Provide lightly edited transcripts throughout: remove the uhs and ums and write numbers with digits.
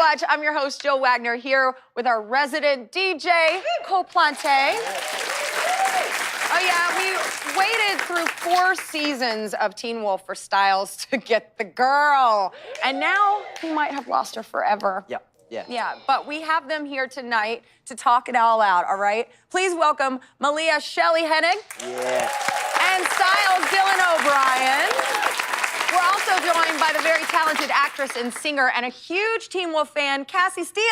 much. I'm your host, Jill Wagner, here with our resident DJ, Cole Plante. Oh yeah, we waited through 4 seasons of Teen Wolf for Styles to get the girl. And now he might have lost her forever. Yeah. Yeah, but we have them here tonight to talk it all out, all right? Please welcome Malia Shelley Hennig. Yeah. And Styles Dylan O'Brien. We're also joined by the very talented actress and singer and a huge Teen Wolf fan, Cassie Steele.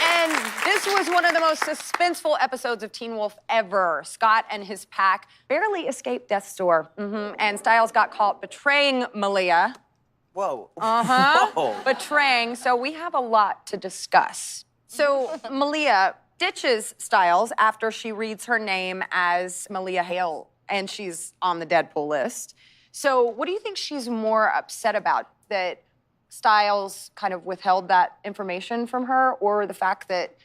And this was one of the most suspenseful episodes of Teen Wolf ever. Scott and his pack barely escaped death's door. And Styles got caught betraying Malia. Whoa. Whoa. Betraying, so we have a lot to discuss. So Malia ditches Styles after she reads her name as Malia Hale, and she's on the Deadpool list. So what do you think she's more upset about? That Styles kind of withheld that information from her, or the fact that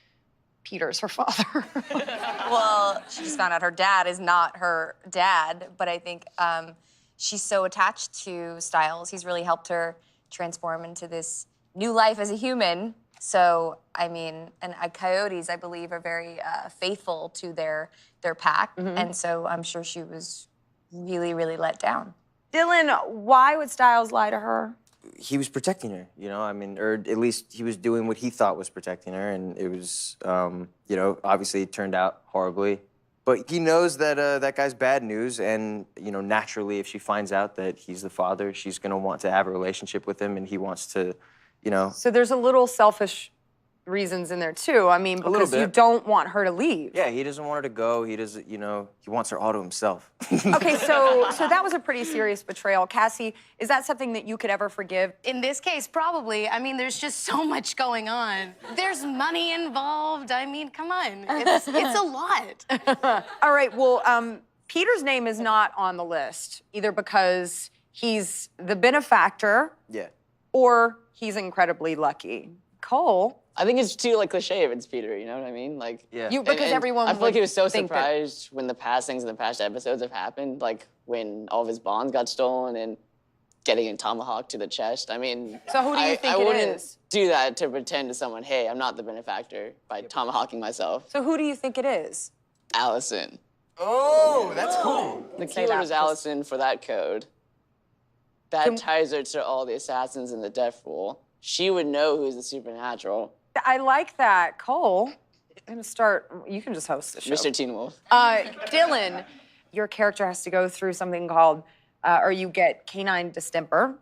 Peter's her father? Well, she just found out her dad is not her dad, but I think she's so attached to Styles. He's really helped her transform into this new life as a human. So, I mean, and coyotes, I believe, are very faithful to their pack. And so I'm sure she was really, really let down. Dylan, why would Styles lie to her? He was protecting her, you know, I mean, or at least he was doing what he thought was protecting her, and it was, you know, obviously it turned out horribly. But he knows that that guy's bad news, and, you know, naturally, if she finds out that he's the father, she's gonna want to have a relationship with him, and he wants to, you know. So there's a little selfish reasons in there, too. I mean, because you don't want her to leave. Yeah, he doesn't want her to go. He doesn't, you know, he wants her all to himself. Okay, so that was a pretty serious betrayal. Cassie, is that something that you could ever forgive? In this case, probably. I mean, there's just so much going on. There's money involved. I mean, come on. It's a lot. All right, well, Peter's name is not on the list, either because he's the benefactor Yeah. or he's incredibly lucky. Cole? I think it's too like cliche if it's Peter, you know what I mean? Like, Yeah. Because everyone I feel like he was so think that- surprised when the past things in the past episodes have happened, like when all of his bonds got stolen and getting a tomahawk to the chest. I mean, So who do you think I it wouldn't is? do that to pretend to someone, hey, I'm not the benefactor by tomahawking myself. So who do you think it is? Allison. Oh, that's cool. The Say keyword that, was Allison for that code. That ties her to all the assassins in the death pool. She would know who's the supernatural. I like that. Cole, I'm gonna start, you can just host the show. Mr. Teen Wolf. Dylan, your character has to go through something called, or you get canine distemper.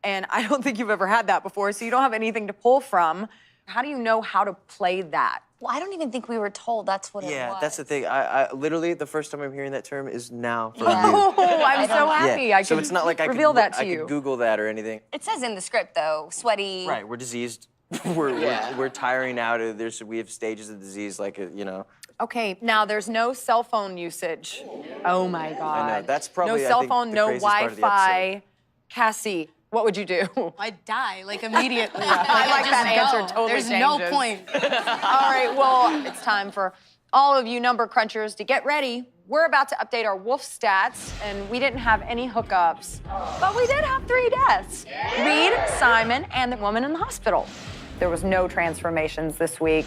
And I don't think you've ever had that before, so you don't have anything to pull from. How do you know how to play that? Well, I don't even think we were told that's what it was. Yeah, that's the thing. I literally, the first time I'm hearing that term is now from Oh, I'm so you. happy. Yeah. I So can it's not like I reveal could, that to I you. could Google that or anything. It says in the script, though, sweaty. Right, we're diseased. We're tiring out. We have stages of disease, like, you know. Okay, now there's no cell phone usage. Oh my God. I know, that's probably, no I cell think, phone, the no craziest part of the Wi-Fi. episode. Cassie, what would you do? I'd die, like, immediately. I like that answer, totally There's changes. no point. All right, well, it's time for all of you number crunchers to get ready. We're about to update our wolf stats, and we didn't have any hookups, but we did have 3 deaths. Reed, Simon, and the woman in the hospital. There was no transformations this week.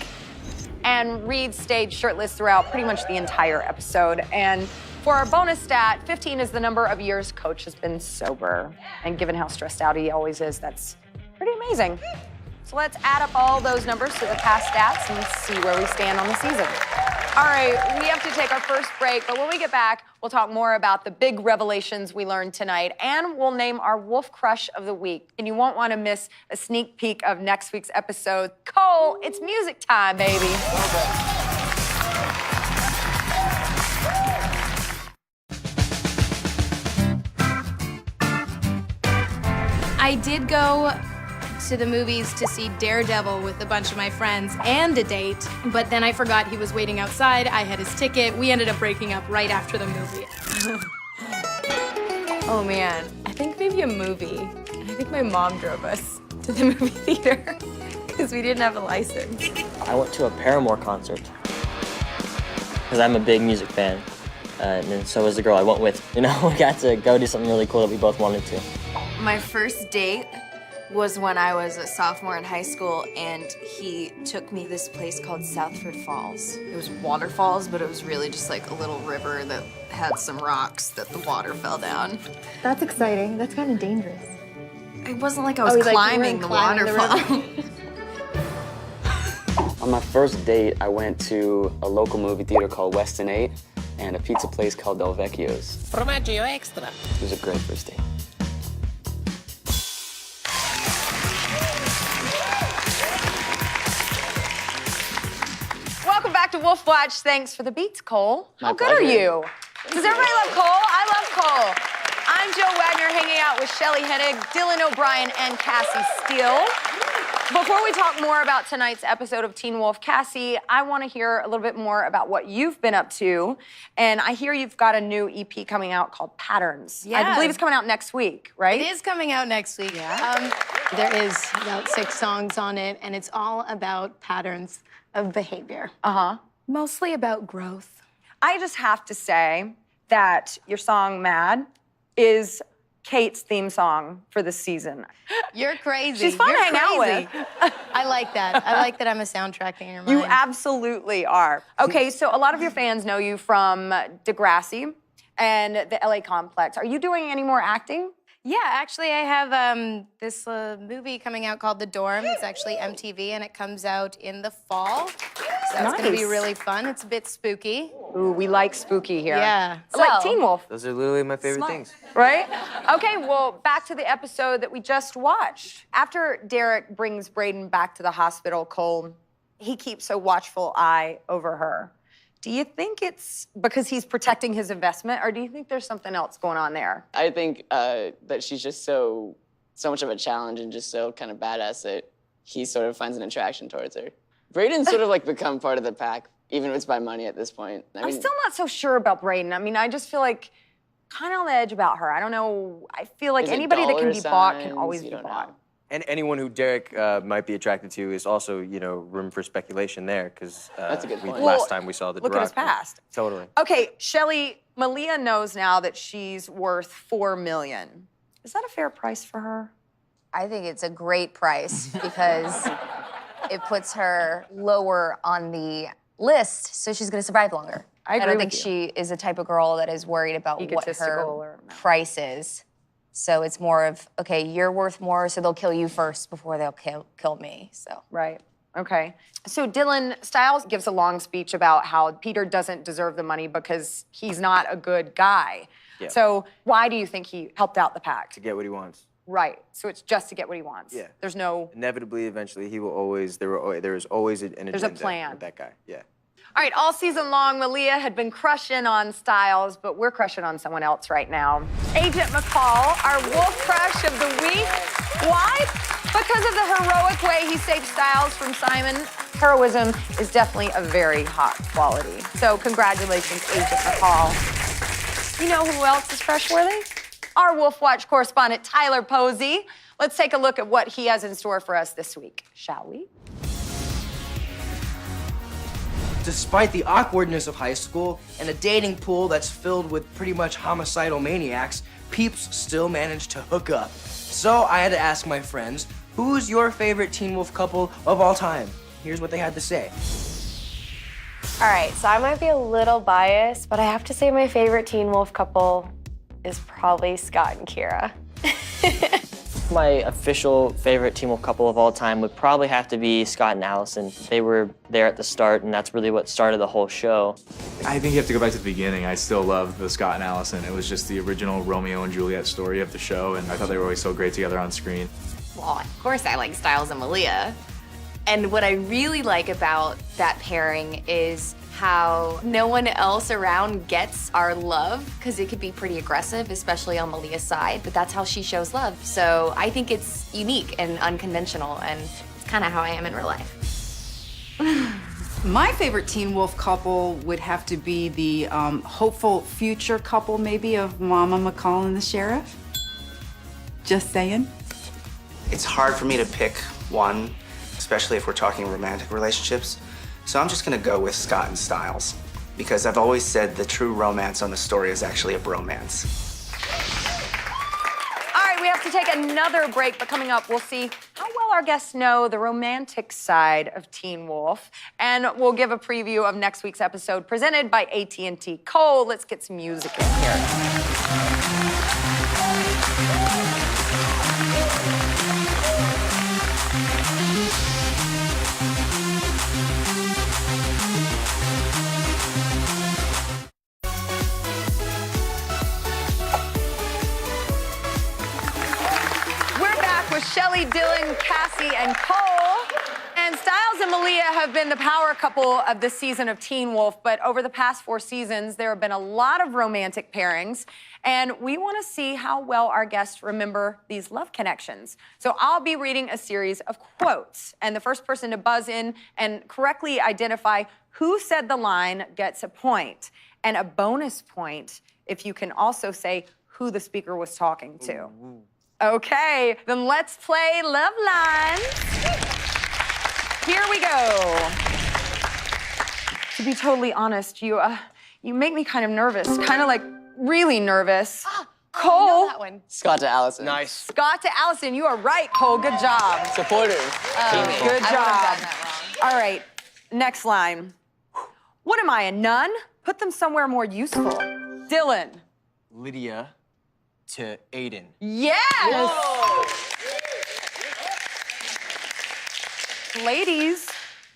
And Reed stayed shirtless throughout pretty much the entire episode. And for our bonus stat, 15 is the number of years Coach has been sober. And given how stressed out he always is, that's pretty amazing. So let's add up all those numbers to the past stats and see where we stand on the season. All right, we have to take our first break, but when we get back, we'll talk more about the big revelations we learned tonight, and we'll name our Wolf Crush of the Week. And you won't want to miss a sneak peek of next week's episode. Cole, it's music time, baby. I did go to the movies to see Daredevil with a bunch of my friends and a date, but then I forgot he was waiting outside. I had his ticket. We ended up breaking up right after the movie. Oh man, I think maybe a movie. I think my mom drove us to the movie theater because we didn't have a license. I went to a Paramore concert because I'm a big music fan, and then so was the girl I went with. You know, we got to go do something really cool that we both wanted to. My first date was when I was a sophomore in high school, and he took me to this place called Southford Falls. It was waterfalls, but it was really just like a little river that had some rocks that the water fell down. That's exciting. That's kind of dangerous. It wasn't like I was climbing the waterfall. On my first date, I went to a local movie theater called Weston 8 and a pizza place called Del Vecchio's. Formaggio extra. It was a great first date. Welcome back to Wolf Watch. Thanks for the beats, Cole. How My good are pleasure. you? Does everybody love Cole? I love Cole. I'm Jill Wagner, hanging out with Shelley Hennig, Dylan O'Brien, and Cassie Steele. Before we talk more about tonight's episode of Teen Wolf, Cassie, I want to hear a little bit more about what you've been up to. And I hear you've got a new EP coming out called Patterns. I Yeah. believe it's coming out next week, right? It is coming out next week. There is about 6 songs on it, and it's all about patterns of behavior. Uh-huh. Mostly about growth. I just have to say that your song Mad is Kate's theme song for this season. You're crazy. She's fun to You're hang out crazy. with. I like that. I like that I'm a soundtrack in your mind. You absolutely are. Okay, so a lot of your fans know you from Degrassi and the LA Complex. Are you doing any more acting? Yeah, actually, I have this movie coming out called The Dorm. It's actually MTV, and it comes out in the fall. So that's going to be Nice. really fun. It's a bit spooky. Ooh, we like spooky here. Yeah. Like So- Teen Wolf, Those are literally my favorite things. right? Okay, well, back to the episode that we just watched. After Derek brings Braden back to the hospital, Cole, he keeps a watchful eye over her. Do you think it's because he's protecting his investment, or do you think there's something else going on there? I think that she's just so much of a challenge and just so kind of badass that he sort of finds an attraction towards her. Braden's sort of like become part of the pack, even if it's by money at this point. I I'm mean, still not so sure about Braden. I mean, I just feel like kind of on the edge about her. I don't know. I feel like is it anybody that can dollar be bought can signs? always You be don't bought. know. And anyone who Derek might be attracted to is also, you know, room for speculation there, because That's a good point. Well, last time we saw the look at his derogatory. past. Totally. Okay, Shelley, Malia knows now that she's worth $4 million. Is that a fair price for her? I think it's a great price because it puts her lower on the list, so she's going to survive longer. I agree don't with think you. she is the type of girl that is worried about what Egotistical her or no. price is. So it's more of, okay, you're worth more, so they'll kill you first before they'll kill me. So Right. Okay. So Dylan Stiles gives a long speech about how Peter doesn't deserve the money because he's not a good guy. Yeah. So why do you think he helped out the pack? To get what he wants. Right. So it's just to get what he wants. Yeah. There's no. Inevitably, eventually, he will always, there is always an agenda There's a plan. with that guy. Yeah. All right, all season long, Malia had been crushing on Stiles, but we're crushing on someone else right now. Agent McCall, our wolf crush of the week. Why? Because of the heroic way he saved Stiles from Simon. Heroism is definitely a very hot quality. So congratulations, Agent McCall. You know who else is crush-worthy? Our Wolf Watch correspondent, Tyler Posey. Let's take a look at what he has in store for us this week, shall we? Despite the awkwardness of high school and a dating pool that's filled with pretty much homicidal maniacs, peeps still manage to hook up. So I had to ask my friends, who's your favorite Teen Wolf couple of all time? Here's what they had to say. All right, so I might be a little biased, but I have to say my favorite Teen Wolf couple is probably Scott and Kira. My official favorite Teen Wolf couple of all time would probably have to be Scott and Allison. They were there at the start, and that's really what started the whole show. I think you have to go back to the beginning. I still love the Scott and Allison. It was just the original Romeo and Juliet story of the show, and I thought they were always so great together on screen. Well, of course I like Stiles and Malia. And what I really like about that pairing is how no one else around gets our love, because it could be pretty aggressive, especially on Malia's side, but that's how she shows love. So I think it's unique and unconventional, and it's kind of how I am in real life. My favorite Teen Wolf couple would have to be the hopeful future couple, maybe, of Mama McCall and the sheriff. Just saying. It's hard for me to pick one, especially if we're talking romantic relationships. So I'm just gonna go with Scott and Stiles, because I've always said the true romance on the story is actually a bromance. All right, we have have to take another break, but coming up, we'll see how well our guests know the romantic side of Teen Wolf, and we'll give a preview of next week's episode presented by AT&T. Cole, let's get some music in here. Shelley, Dylan, Cassie, and Cole. And Styles and Malia have been the power couple of this season of Teen Wolf, but over the past 4 seasons, there have been a lot of romantic pairings, and we want to see how well our guests remember these love connections. So I'll be reading a series of quotes, and the first person to buzz in and correctly identify who said the line gets a point, and a bonus point if you can also say who the speaker was talking to. Ooh. Okay, then let's play Love Lines. Here we go. To be totally honest, you make me kind of nervous, kind of like really nervous. Cole. I know that one. Scott to Allison. Nice. Scott to Allison, you are right, Cole. Good job. Supportive. Good job. I would have gotten that wrong. All right, next line. What am I, a nun? Put them somewhere more useful. Dylan. Lydia to Aiden. Yes! Ladies,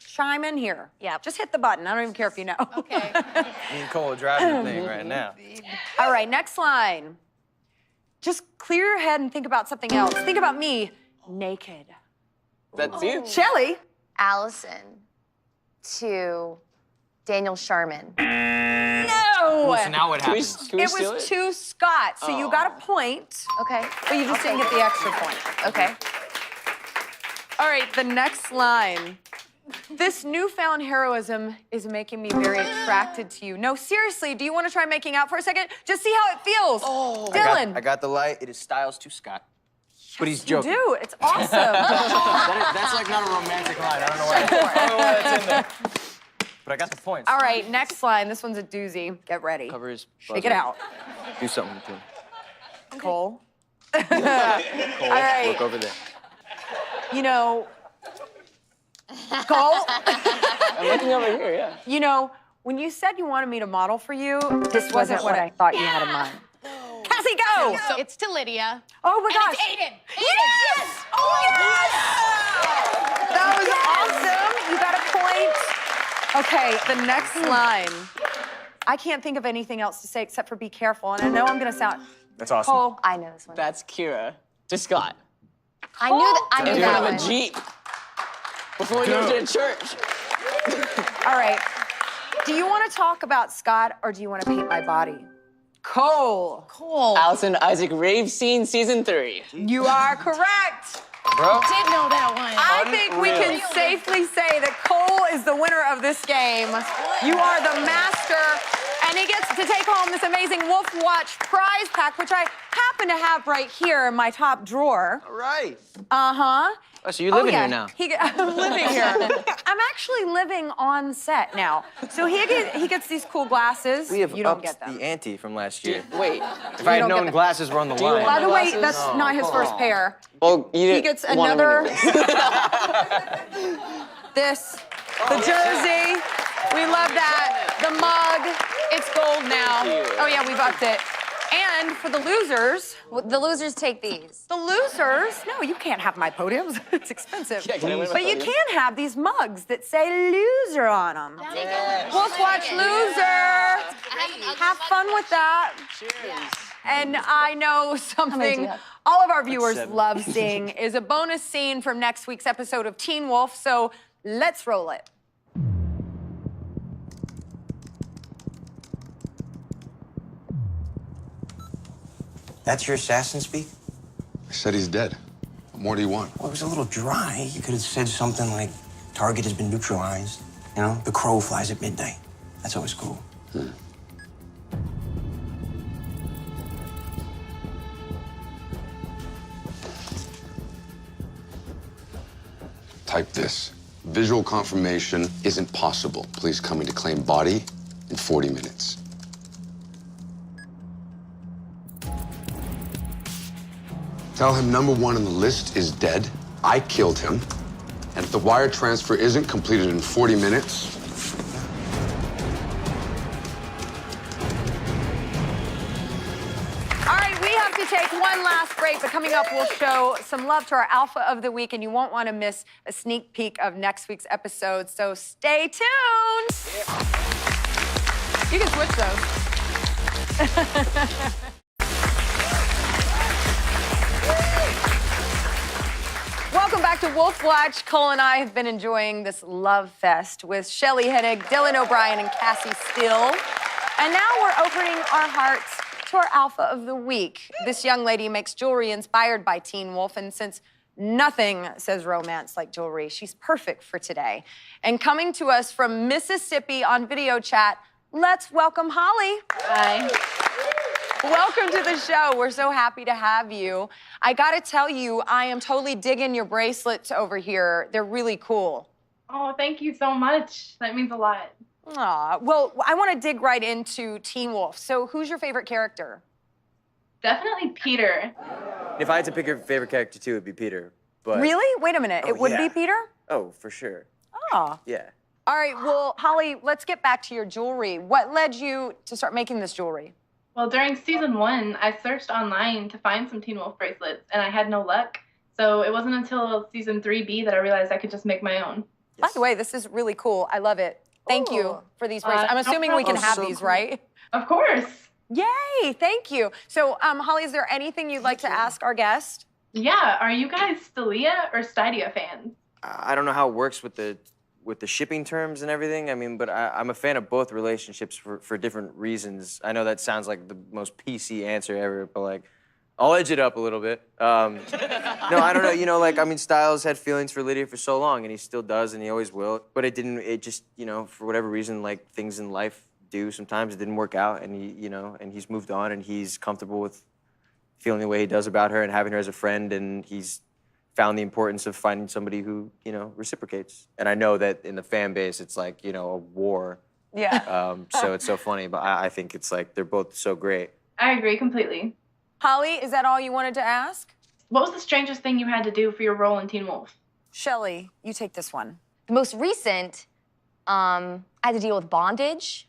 chime in here. Yeah. Just hit the button. I don't even care if you know. Okay. Me and Cole are driving the thing right now. All right, next line. Just clear your head and think about something else. Think about me, naked. That's you. Shelley. Allison to Daniel Sharman. No! So now what happens? Can we It steal was to Scott, so you got a point, Okay. but you just didn't get the extra point. Okay. All right, the next line. This newfound heroism is making me very attracted to you. No, seriously, do you want to try making out for a second? Just see how it feels. Oh, Dylan. I got the light. It is Styles to Scott. But he's joking. You do. It's awesome. That's like not a romantic line. I don't know why it's in there. But I got the points. All right, next line. This one's a doozy. Get ready. Cover his Shake it out. Do something to him. Cole. Cole, All right. look over there. You know, Cole, I'm looking over here, yeah. you know, when you said you wanted me to model for you, this wasn't what I thought you had in mind. Cassie, go! So it's to Lydia. Oh my gosh. And it's Aiden. Yes! Oh, yes! That was awesome. You got a point. Okay, the next line. I can't think of anything else to say except for be careful, and I know I'm gonna sound... That's awesome. Cole. I know this one. That's Kira to Scott. I knew that. I knew We that have one. a Jeep. Before we go to the church. All right. Do you want to talk about Scott or do you want to paint my body? Cole. Cool. Allison Isaac rave scene season 3. You are correct. Bro. Did know that one. I think we can safely say that Cole is the winner of this game. You are the master, and he gets to take home this amazing Wolf Watch prize pack, which I happen to have right here in my top drawer. All right. Uh-huh. Oh, so you're living yeah. here now. I'm living here. I'm actually living on set now. So he gets these cool glasses. We have you don't upped get them. the ante from last year. Wait. If I had don't get known them. glasses were on the line. By the way, Glasses? that's not his first pair. Well, you He didn't gets want 'em another. anyways. This, the jersey. We love that. The mug. It's gold now. Oh yeah, we've upped it. And for the losers, The losers take these. no, you can't have my podiums. It's expensive. Yeah, can I win my But you podium? can have these mugs that say loser on them. Wolf Watch loser. Have fun with that. Cheers. And I know something all of our viewers love seeing is a bonus scene from next week's episode of Teen Wolf, so let's roll it. That's your assassin speak? I said he's dead. What more do you want? Well, it was a little dry. You could have said something like, target has been neutralized. You know, the crow flies at midnight. That's always cool. Type this. Visual confirmation isn't possible. Police coming to claim body in 40 minutes. Tell him number one on the list is dead. I killed him. And if the wire transfer isn't completed in 40 minutes, All right, we have to take one last break, but coming up, we'll show some love to our Alpha of the Week, and you won't want to miss a sneak peek of next week's episode, so stay tuned. You can switch those. Welcome back to Wolf Watch. Cole and I have been enjoying this love fest with Shelley Hennig, Dylan O'Brien, and Cassie Steele. And now we're opening our hearts to our Alpha of the Week. This young lady makes jewelry inspired by Teen Wolf, and since nothing says romance like jewelry, she's perfect for today. And coming to us from Mississippi on video chat, let's welcome Holly. Hi. Welcome to the show. We're so happy to have you. I gotta tell you, I am totally digging your bracelets over here. They're really cool. Oh, thank you so much. That means a lot. Aw, well, I want to dig right into Teen Wolf. So who's your favorite character? Definitely Peter. If I had to pick a favorite character too, it'd be Peter. But Really? Wait a minute. Oh, It would yeah. be Peter? Oh, for sure. Oh. Yeah. All right, well, Holly, let's get back to your jewelry. What led you to start making this jewelry? Well, during season 1, I searched online to find some Teen Wolf bracelets, and I had no luck. So it wasn't until season 3B that I realized I could just make my own. By the way, this is really cool. I love it. Thank you for these bracelets. I'm no assuming we can problem. have So these, cool. right? Of course. Yay, thank you. So, Holly, is there anything you'd like to ask our guest? Yeah, are you guys Stalia or Stydia fans? I don't know how it works with the shipping terms and everything. I mean, but I'm a fan of both relationships for different reasons. I know that sounds like the most PC answer ever, but like, I'll edge it up a little bit. No, I don't know. You know, like, I mean, Styles had feelings for Lydia for so long, and he still does, and he always will. But it just, you know, for whatever reason, like, things in life do sometimes. It didn't work out, and he's moved on, and he's comfortable with feeling the way he does about her and having her as a friend, and he's found the importance of finding somebody who, reciprocates. And I know that in the fan base, it's like, a war. Yeah. So it's so funny, but I think it's like, they're both so great. I agree completely. Holly, is that all you wanted to ask? What was the strangest thing you had to do for your role in Teen Wolf? Shelley, you take this one. The most recent, I had to deal with bondage.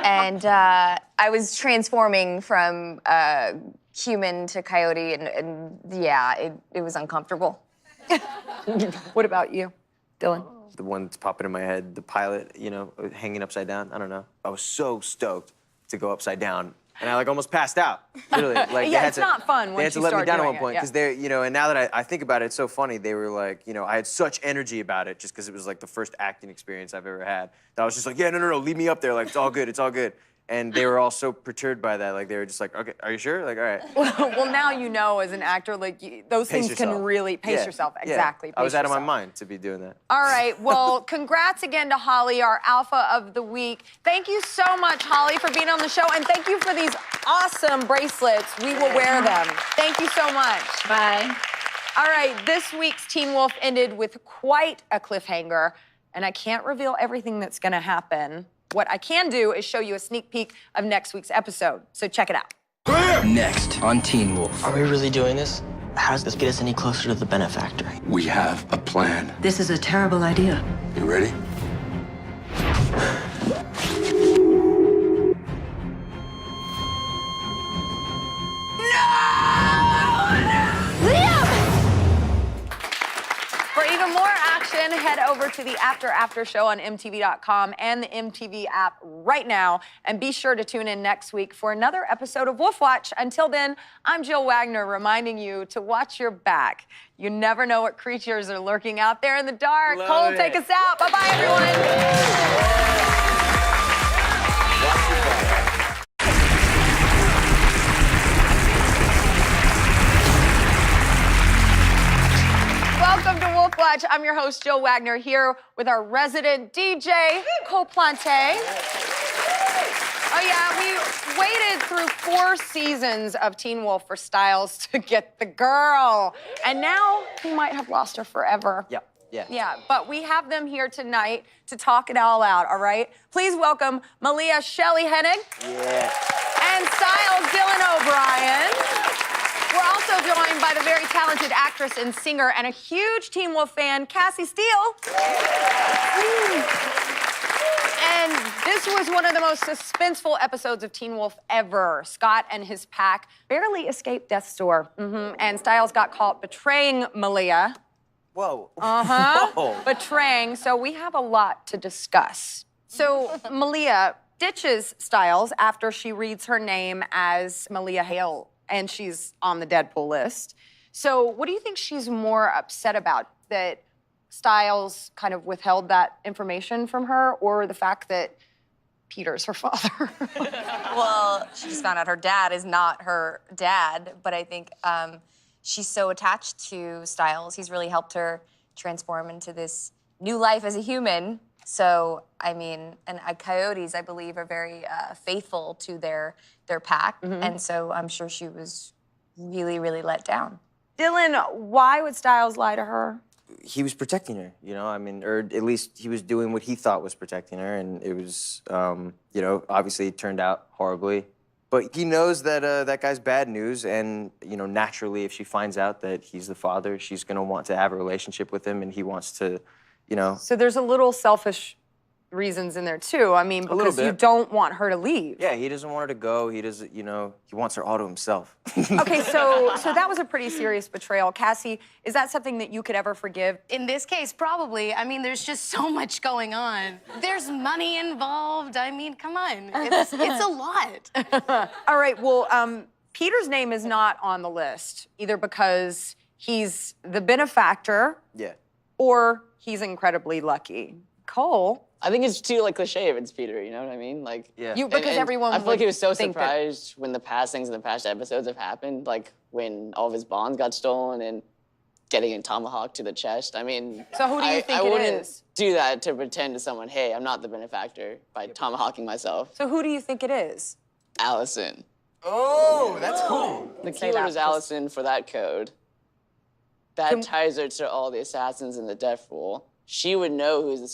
And I was transforming from human to coyote, and yeah, it was uncomfortable. What about you, Dylan? The one that's popping in my head, the pilot, hanging upside down. I don't know. I was so stoked to go upside down, and I like almost passed out. Literally, like Yeah, they had it's to, not fun They once had to you let me start down at doing one point it, because they, and now that I think about it, it's so funny. They were like, I had such energy about it just because it was like the first acting experience I've ever had. That I was just like, yeah, no, leave me up there. Like it's all good, it's all good. And they were all so perturbed by that. Like they were just like, okay, are you sure? Like, all right. Well, now you know as an actor, like those Pace things can yourself. really pace Yeah, yourself. yeah. Exactly. I was pace out of my yourself. mind to be doing that. All right, well, congrats again to Holly, our Alpha of the Week. Thank you so much, Holly, for being on the show, and thank you for these awesome bracelets. We will wear them. Thank you so much. Bye. All right, this week's Teen Wolf ended with quite a cliffhanger, and I can't reveal everything that's gonna happen. What I can do is show you a sneak peek of next week's episode, so check it out. Next on Teen Wolf. Are we really doing this? How does this get us any closer to the benefactor? we have a plan. This is a terrible idea. You ready? For even more action, head over to the After show on MTV.com and the MTV app right now. And be sure to tune in next week for another episode of Wolf Watch. Until then, I'm Jill Wagner reminding you to watch your back. You never know what creatures are lurking out there in the dark. Love Cole, it. take us out. Bye-bye, everyone. Welcome to Wolf Watch. I'm your host, Jill Wagner, here with our resident DJ, Cole Plante. Oh yeah, we waited through 4 seasons of Teen Wolf for Styles to get the girl. And now he might have lost her forever. Yeah. Yeah, but we have them here tonight to talk it all out, all right? Please welcome Malia Shelley Hennig Yeah. and Styles Dylan O'Brien. We're also joined by the very talented actress and singer and a huge Teen Wolf fan, Cassie Steele. And this was one of the most suspenseful episodes of Teen Wolf ever. Scott and his pack barely escaped death's door. And Styles got caught betraying Malia. Whoa. Uh-huh. Betraying. So we have a lot to discuss. So Malia ditches Styles after she reads her name as Malia Hale, and she's on the Deadpool list. So what do you think she's more upset about? That Styles kind of withheld that information from her, or the fact that Peter's her father? Well, she just found out her dad is not her dad, but I think she's so attached to Styles. He's really helped her transform into this new life as a human. So, I mean, and coyotes, I believe, are very faithful to their pack. And so I'm sure she was really, really let down. Dylan, why would Styles lie to her? He was protecting her, you know, I mean, or at least he was doing what he thought was protecting her, and it was, you know, obviously it turned out horribly. But he knows that that guy's bad news, and, you know, naturally, if she finds out that he's the father, she's gonna want to have a relationship with him, and he wants to, you know. So there's a little selfish reasons in there too. I mean, because you don't want her to leave. Yeah, he doesn't want her to go. He doesn't, you know, he wants her all to himself. Okay, so that was a pretty serious betrayal. Cassie, is that something that you could ever forgive? In this case, probably. I mean, there's just so much going on. There's money involved. I mean, come on. It's a lot. All right, well, Peter's name is not on the list, either because he's the benefactor or he's incredibly lucky. Cole? I think it's too cliche if it's Peter, you know what I mean? Like, Because everyone I feel like he was so think that- surprised when the past things in the past episodes have happened, like when all of his bonds got stolen and getting a tomahawk to the chest. I mean, So who do you think I it wouldn't is? do that to pretend to someone, hey, I'm not the benefactor by tomahawking myself. So who do you think it is? Allison. Oh, that's cool. The Say keyword that, is Allison for that code. That ties her to all the assassins in the Death Rule. She would know who's the